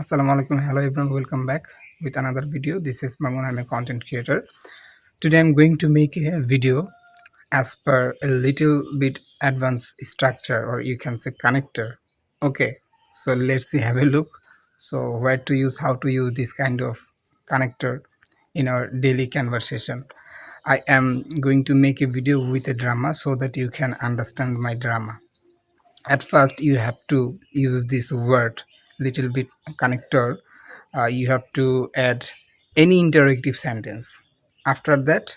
Assalamualaikum. Hello everyone, welcome back with another video. This is Mamun. I'm a content creator. Today I'm going to make a video as per a little bit advanced structure, or you can say connector. Okay, so let's see, have a look. So where to use, how to use this kind of connector in our daily conversation. I am going to make a video with a drama so that you can understand my drama. At first you have to use this word little bit connector. You have to add any interrogative sentence. After that,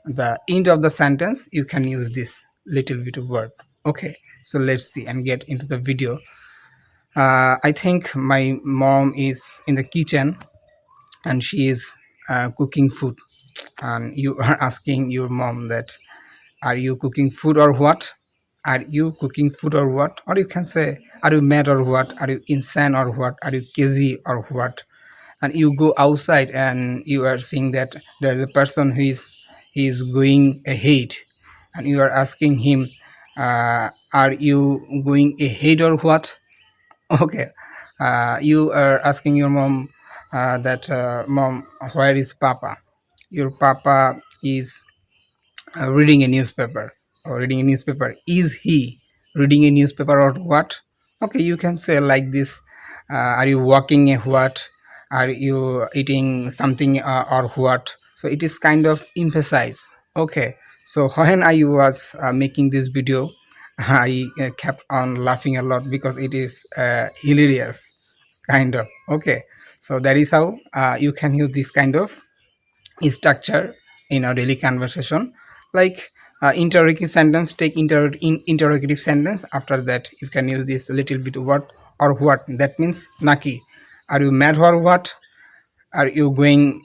the end of the sentence, you can use this little bit of word. Okay, so let's see and get into the video. I think my mom is in the kitchen and she is cooking food, and you are asking your mom that, are you cooking food or what? Are you cooking food or what? Or you can say, are you mad or what? Are you insane or what? Are you crazy or what? And you go outside and you are seeing that there is a person who is going ahead, and you are asking him, are you going ahead or what? Okay, you are asking your mom that, mom, where is papa? Your papa is reading a newspaper, or reading a newspaper. Is he reading a newspaper or what? Okay, you can say like this. Are you walking a what? Are you eating something or what? So it is kind of emphasize. Okay, so when I was making this video, I kept on laughing a lot because it is hilarious kind of. Okay, so that is how you can use this kind of structure in our daily conversation. Like interrogative sentence, take interrogative sentence. After that you can use this little bit what or what. That means naki, are you mad or what? Are you going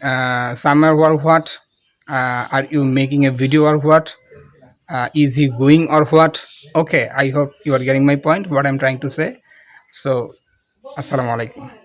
somewhere or what? Are you making a video or what? Is he going or what? Okay, I hope you are getting my point, what I'm trying to say. So assalamu alaikum.